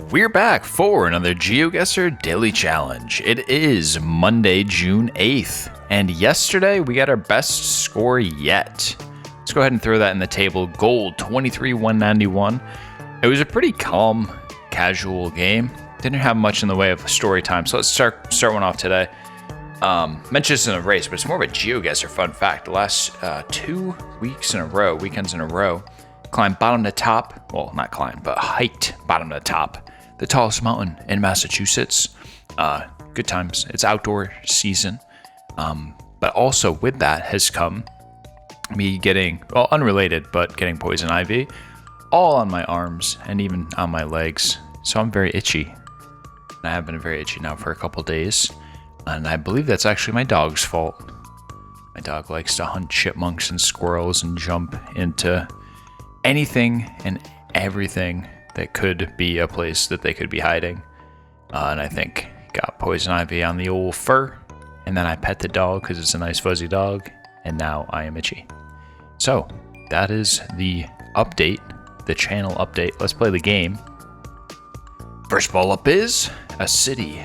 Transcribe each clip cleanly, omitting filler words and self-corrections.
We're back for another Geoguessr Daily Challenge. It is Monday, June 8th, and yesterday we got our best score yet. Let's go ahead and throw that in the table. Gold, 23,191. It was a pretty calm, casual game. Didn't have much in the way of story time, so let's start one off today. Mentioned this in a race, but it's more of a Geoguessr fun fact. The last 2 weekends in a row, climbed bottom to top. Well, not climbed, but hiked bottom to top. The tallest mountain in Massachusetts. Good times. It's outdoor season. But also with that has come me getting, well, unrelated, but getting poison ivy all on my arms and even on my legs. So I'm very itchy. And I have been very itchy now for a couple days. And I believe that's actually my dog's fault. My dog likes to hunt chipmunks and squirrels and jump into anything and everything that could be a place that they could be hiding. And I think got poison ivy on the old fur. And then I pet the dog because it's a nice fuzzy dog. And now I am itchy. So that is the update, the channel update. Let's play the game. First ball up is a city.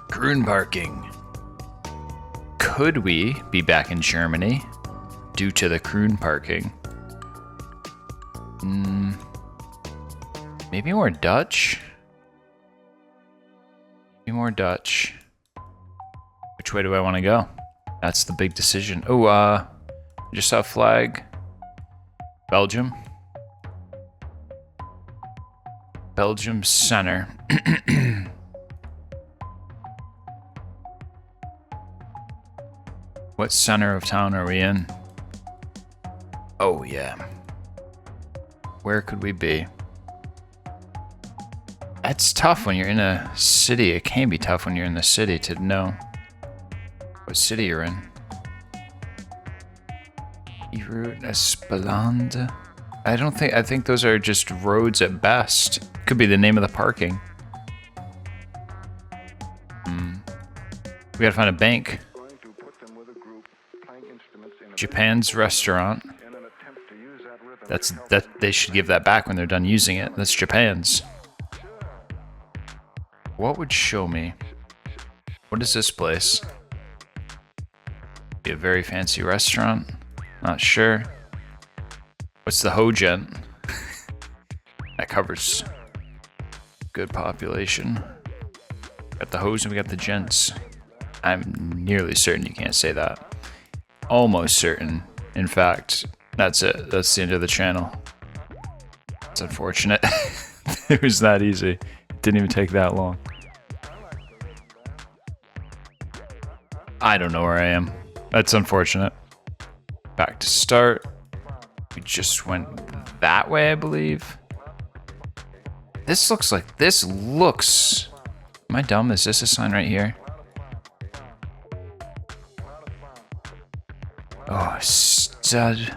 Grünparking. Could we be back in Germany due to the Grünparking? Maybe more Dutch? Maybe more Dutch. Which way do I want to go? That's the big decision. Oh, just saw a flag. Belgium. Belgium center. What center of town are we in? Oh, yeah. Where could we be? That's tough when you're in a city. It can be tough when you're in the city to know what city you're in. Route Espelande. I think those are just roads at best. Could be the name of the parking. We gotta find a bank. Japan's restaurant. That they should give that back when they're done using it. That's Japan's. What would show me? What is this place? Be a very fancy restaurant. Not sure. What's the Hojent? That covers good population. Got the hose and we got the gents. I'm nearly certain you can't say that. Almost certain. In fact, that's it. That's the end of the channel. It's unfortunate. It was that easy. It didn't even take that long. I don't know where I am. That's unfortunate. Back to start. We just went that way, I believe. This looks... Am I dumb? Is this a sign right here? Oh, stud.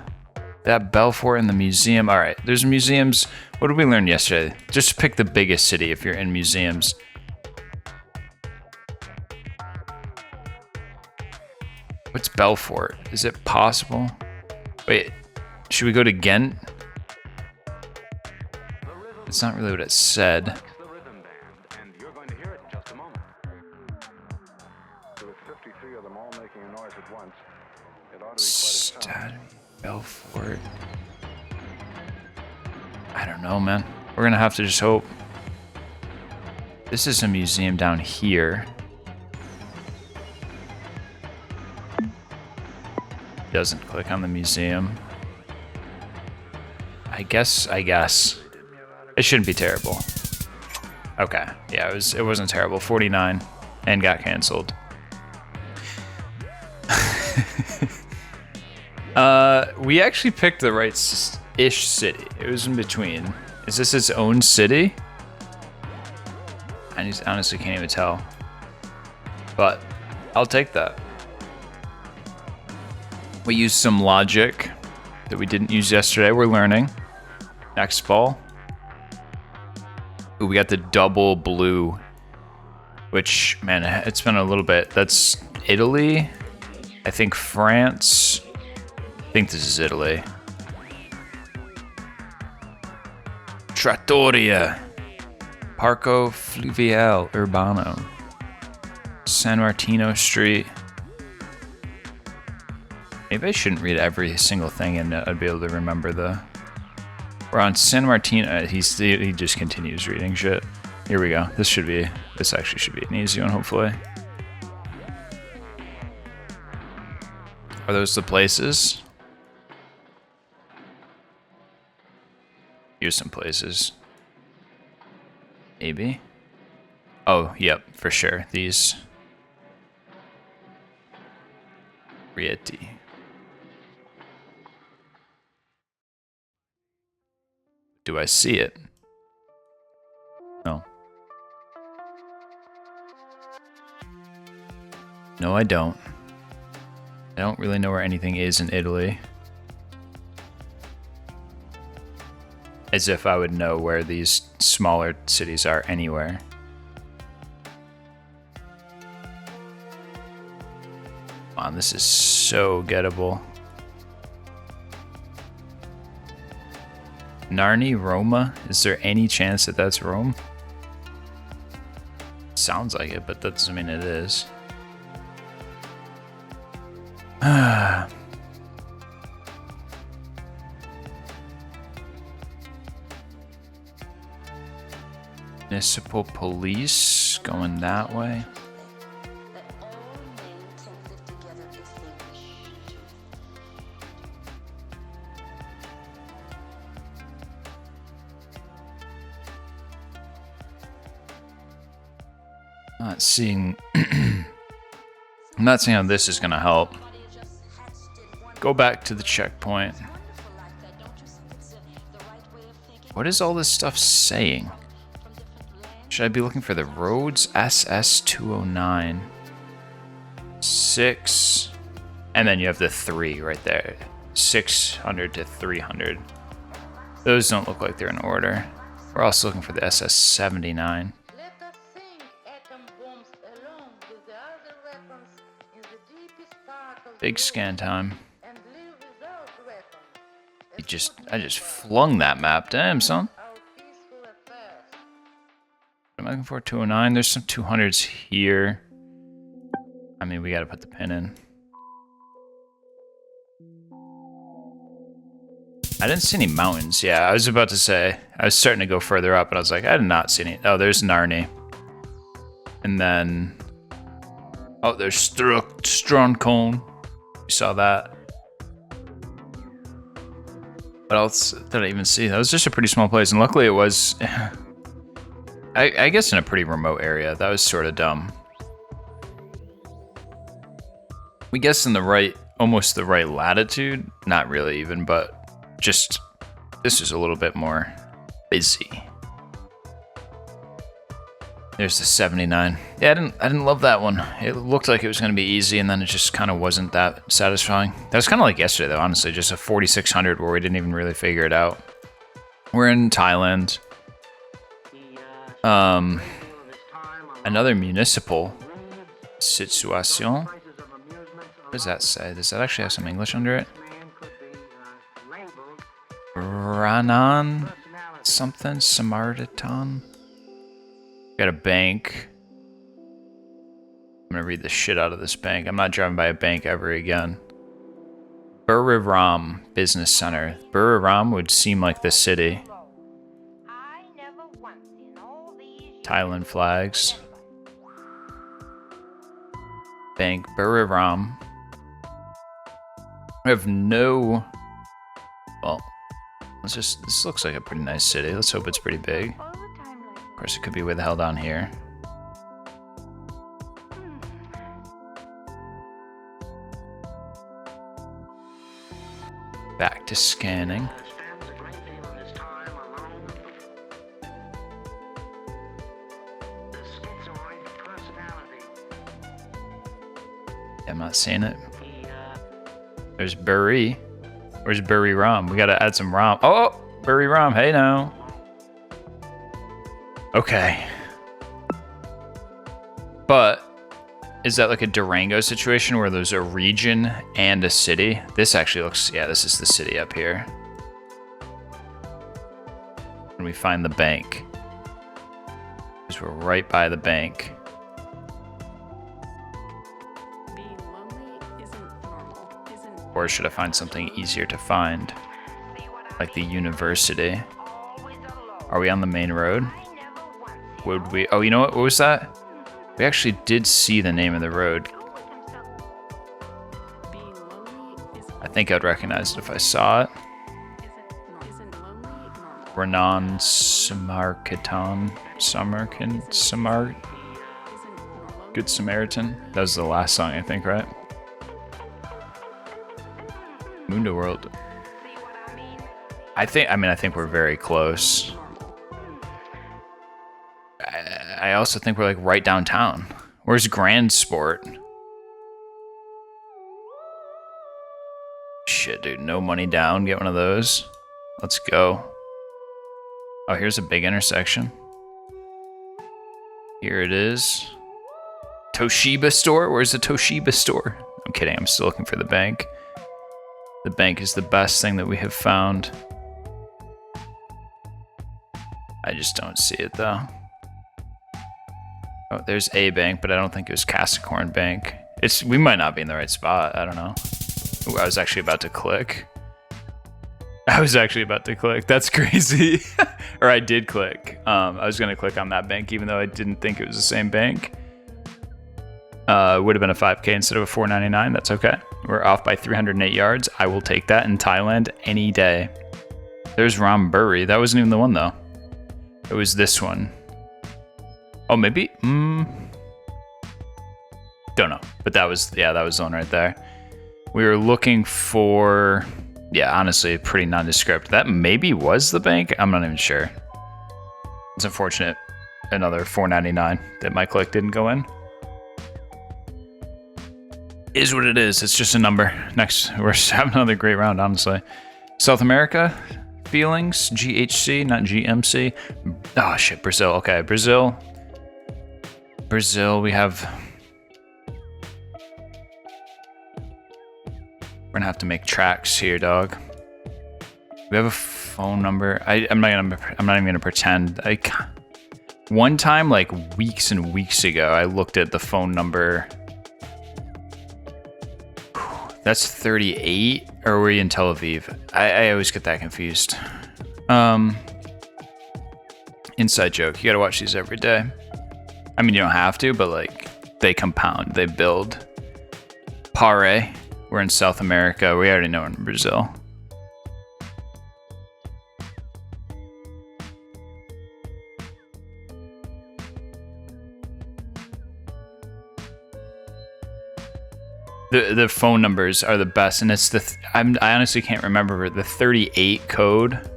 That Belfort in the museum. All right, there's museums. What did we learn yesterday? Just pick the biggest city if you're in museums. What's Belfort? Is it possible? Wait, should we go to Ghent? It's not really what it said. Stad Belfort. I don't know, man. We're gonna have to just hope. This is a museum down here. Doesn't click on the museum. I guess. It shouldn't be terrible. Okay, yeah, it wasn't terrible. 49 and got canceled. We actually picked the right-ish city. It was in between. Is this its own city? I honestly can't even tell. But I'll take that. We used some logic that we didn't use yesterday. We're learning. Next ball. Ooh, we got the double blue. Which, man, it's been a little bit. That's Italy. I think France. I think this is Italy. Trattoria. Parco Fluvial Urbano. San Martino Street. Maybe I shouldn't read every single thing and I'd be able to remember the... We're on San Martino. He just continues reading shit. Here we go. This actually should be an easy one, hopefully. Are those the places? Here's some places. Maybe. Oh, yep, for sure. These. Rieti. Do I see it? No. No, I don't. I don't really know where anything is in Italy. As if I would know where these smaller cities are anywhere. Man, this is so gettable. Narni, Roma? Is there any chance that that's Rome? Sounds like it, but that doesn't mean it is. Municipal police going that way. Not seeing. I'm not seeing how this is gonna help. Go back to the checkpoint. What is all this stuff saying? Should I be looking for the roads? SS209. 6. And then you have the 3 right there. 600 to 300. Those don't look like they're in order. We're also looking for the SS79. Big scan time. I just flung that map. Damn, son. What am I looking for? 209. There's some 200s here. I mean, we gotta put the pin in. I didn't see any mountains. Yeah, I was about to say. I was starting to go further up, but I was like, I did not see any. Oh, there's Narni. And then... Oh, there's Stroncone. We saw that. What else did I even see? That was just a pretty small place, and luckily it was... I guess in a pretty remote area. That was sort of dumb. We guessed in the right, almost the right latitude. Not really even, but just... This is a little bit more busy. There's the 79. Yeah, I didn't love that one. It looked like it was going to be easy, and then it just kind of wasn't that satisfying. That was kind of like yesterday, though, honestly. Just a 4600 where we didn't even really figure it out. We're in Thailand. Another municipal situation. What does that say? Does that actually have some English under it? Ranan something? Samaritan? Got a bank. I'm gonna read the shit out of this bank. I'm not driving by a bank ever again. Buriram Business Center. Buriram would seem like the city. Thailand flags. Bank Buriram. I have no... Well, this looks like a pretty nice city. Let's hope it's pretty big. Of course, it could be way the hell down here. Back to scanning. I'm not seeing it. There's Buri. Where's Buri Ram? We gotta add some Ram. Oh, Buri Ram. Hey now. Okay. But is that like a Durango situation where there's a region and a city? This actually looks, yeah, this is the city up here. And we find the bank. Because we're right by the bank. Or should I find something easier to find? Like the university. Are we on the main road? Would we? Oh, you know what? What was that? We actually did see the name of the road. I think I'd recognize it if I saw it. Renan Samarkatan. Good Samaritan. That was the last song, I think, right? Mundoworld. I think we're very close. I also think we're like right downtown. Where's Grand Sport? Shit, dude. No money down. Get one of those. Let's go. Oh, here's a big intersection. Here it is. Toshiba store? Where's the Toshiba store? I'm kidding. I'm still looking for the bank. The bank is the best thing that we have found. I just don't see it though. Oh, there's a bank, but I don't think it was Casticorn Bank. We might not be in the right spot. I don't know. Ooh, I was actually about to click. That's crazy. Or I did click. I was gonna click on that bank even though I didn't think it was the same bank. It would have been a 5K instead of a 499. That's okay. We're off by 308 yards. I will take that in Thailand any day. There's Ramburi. That wasn't even the one though. It was this one. Oh, maybe? Don't know. But that was the one right there. We were looking for, yeah, honestly, pretty nondescript. That maybe was the bank. I'm not even sure. It's unfortunate. Another 499 that my click didn't go in. Is what it is. It's just a number. Next, we're having another great round, honestly. South America, feelings, GHC, not GMC. Oh shit, Brazil. Okay, Brazil, we have... We're gonna have to make tracks here, dog. We have a phone number. I'm not even gonna pretend. One time, like weeks and weeks ago, I looked at the phone number. That's 38, or were you in Tel Aviv? I always get that confused. Inside joke. You gotta watch these every day. I mean, you don't have to, but like, they compound, they build. Pare, we're in South America. We already know we're in Brazil. The phone numbers are the best, and it's I honestly can't remember the 38 code.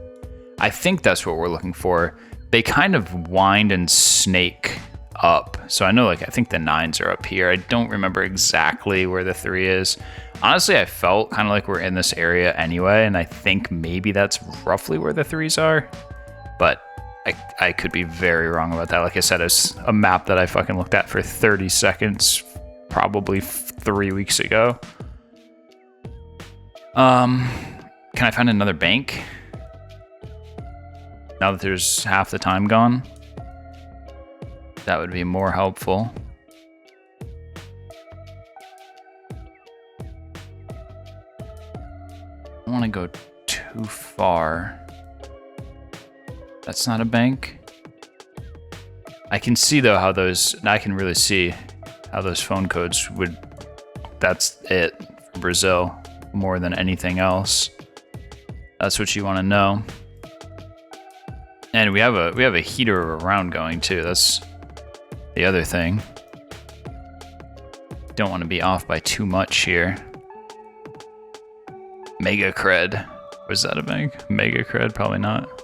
I think that's what we're looking for. They kind of wind and snake up, so I know, like, I think the 9s are up here. I don't remember exactly where the 3 is. Honestly, I felt kind of like we're in this area anyway, and I think maybe that's roughly where the 3s are, but I could be very wrong about that. Like I said, it's a map that I fucking looked at for 30 seconds probably 3 weeks ago. Can I find another bank? Now that there's half the time gone, that would be more helpful. I don't want to go too far. That's not a bank. I can see though how those, I can really see how those phone codes would, that's it for Brazil more than anything else. That's what you want to know. And we have a heater around going too. That's the other thing. Don't want to be off by too much here. Mega Cred. Was that a bank? Mega Cred? Probably not.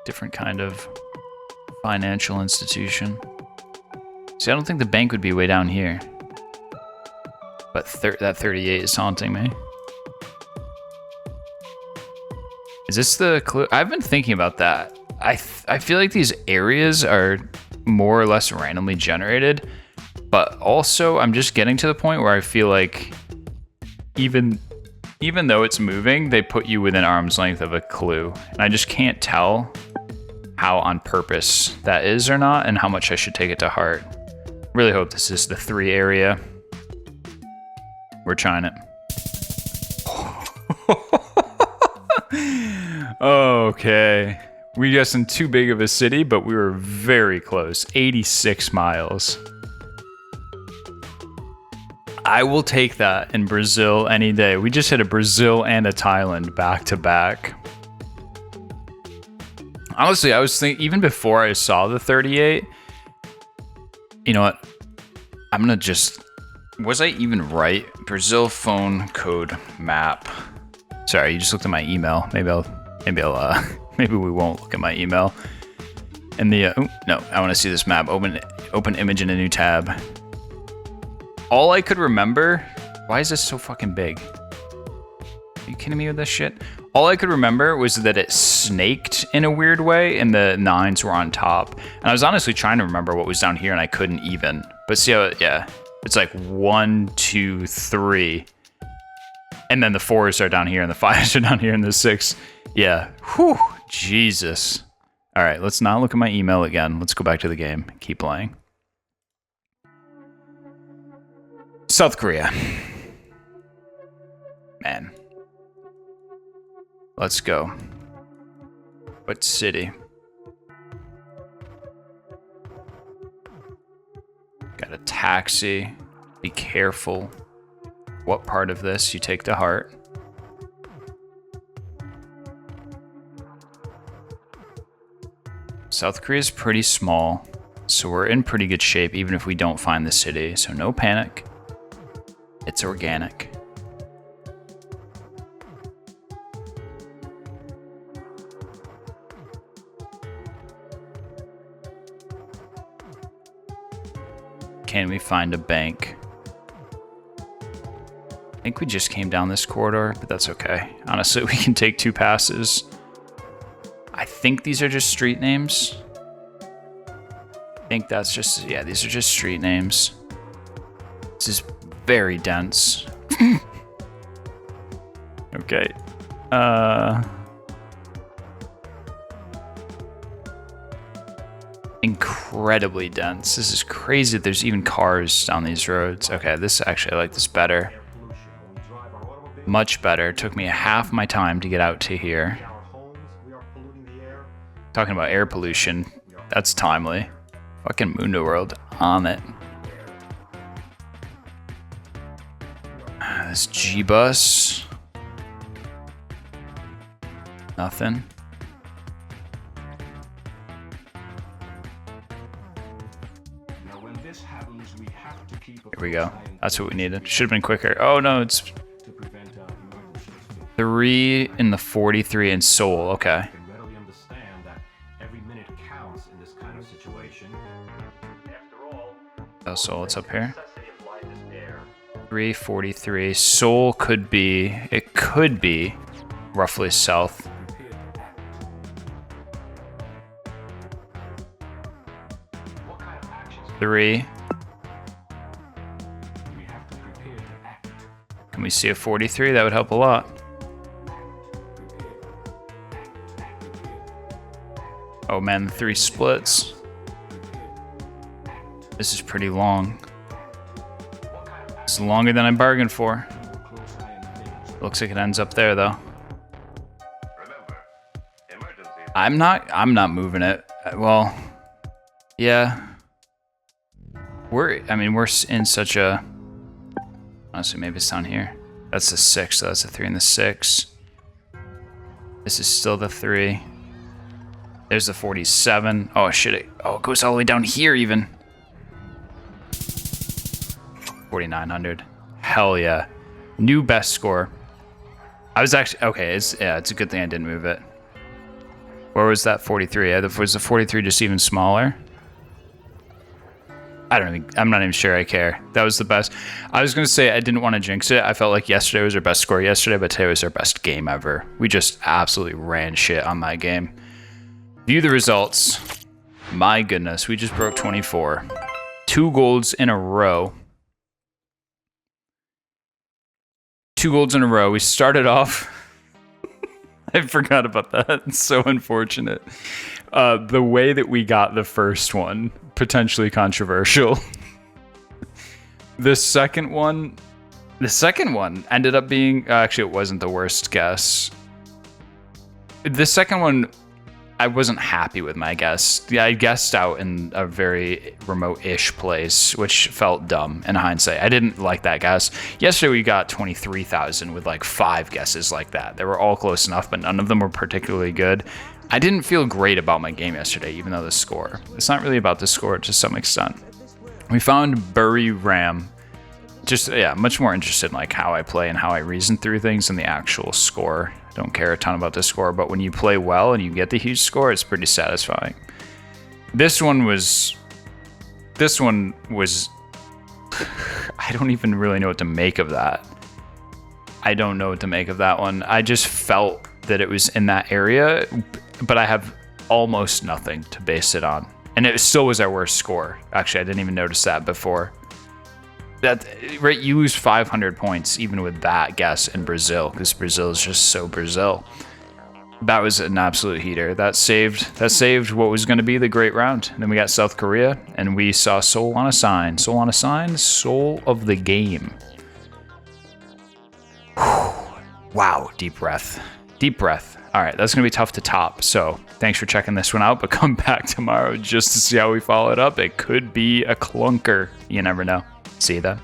Different kind of financial institution. See, I don't think the bank would be way down here. But that 38 is haunting me. Is this the clue? I've been thinking about that. I feel like these areas are more or less randomly generated, but also I'm just getting to the point where I feel like even though it's moving, they put you within arm's length of a clue. And I just can't tell how on purpose that is or not, and how much I should take it to heart. Really hope this is the 3 area. We're trying it. Okay. We guessed too big of a city, but we were very close. 86 miles. I will take that in Brazil any day. We just hit a Brazil and a Thailand back to back. Honestly, I was thinking, even before I saw the 38, you know what? I'm gonna just, was I even right? Brazil phone code map. Sorry, you just looked at my email. Maybe we won't look at my email. And the, no, I want to see this map. Open image in a new tab. All I could remember, why is this so fucking big? Are you kidding me with this shit? All I could remember was that it snaked in a weird way and the 9s were on top. And I was honestly trying to remember what was down here and I couldn't even. But see how, yeah, it's like 1, 2, 3. And then the 4s are down here and the 5s are down here and the 6. Yeah, whew, Jesus. All right, let's not look at my email again. Let's go back to the game, keep playing. South Korea. Man. Let's go. What city? Got a taxi. Be careful what part of this you take to heart. South Korea is pretty small, so we're in pretty good shape even if we don't find the city, so no panic. It's organic. Can we find a bank? I think we just came down this corridor, but that's okay. Honestly, we can take 2 passes. I think these are just street names. I think that's just, yeah, these are just street names. This is very dense. Okay. Incredibly dense. This is crazy that there's even cars down these roads. Okay, this actually, I like this better. Much better. It took me half my time to get out to here. Talking about air pollution, that's timely. Fucking Mundoworld on it. This G-bus. Nothing. Here we go. That's what we needed. Should have been quicker. Oh no, it's 3 in the 43 in Seoul. Okay. Oh, Seoul, it's up here. 343. Seoul could be, it could be roughly south. Three. Can we see a 43? That would help a lot. Oh man, the 3 splits. This is pretty long. It's longer than I bargained for. Looks like it ends up there though. I'm not moving it. Well, yeah. We're in such a, honestly, maybe it's down here. That's the 6, so that's the 3 and the 6. This is still the 3. There's the 47. Oh shit, it goes all the way down here even. 4,900. Hell yeah. New best score. I was actually, okay, it's a good thing I didn't move it. Where was that 43? Was the 43 just even smaller? I'm not even sure I care. That was the best. I was going to say I didn't want to jinx it. I felt like yesterday was our best score yesterday, but today was our best game ever. We just absolutely ran shit on that game. View the results. My goodness, we just broke 24. 2 golds in a row. 2 golds in a row. We started off... I forgot about that. It's so unfortunate. The way that we got the first one, potentially controversial. The second one ended up being, actually it wasn't the worst guess. The second one, I wasn't happy with my guess. Yeah, I guessed out in a very remote-ish place, which felt dumb in hindsight. I didn't like that guess. Yesterday we got 23,000 with like 5 guesses like that. They were all close enough, but none of them were particularly good. I didn't feel great about my game yesterday, even though the score. It's not really about the score to some extent. We found Bury Ram. Just, yeah, much more interested in like how I play and how I reason through things than the actual score. I don't care a ton about the score, but when you play well and you get the huge score, it's pretty satisfying. This one was I don't even really know what to make of that. I don't know what to make of that one. I just felt that it was in that area, but I have almost nothing to base it on. And it still was our worst score. Actually, I didn't even notice that before. That, right, you lose 500 points even with that guess in Brazil, because Brazil is just so Brazil. That was an absolute heater. That saved what was going to be the great round. And then we got South Korea, and we saw Soul on a Sign. Soul on a Sign, soul of the game. Wow, deep breath. Deep breath. All right, that's going to be tough to top. So thanks for checking this one out, but come back tomorrow just to see how we follow it up. It could be a clunker. You never know. See you then.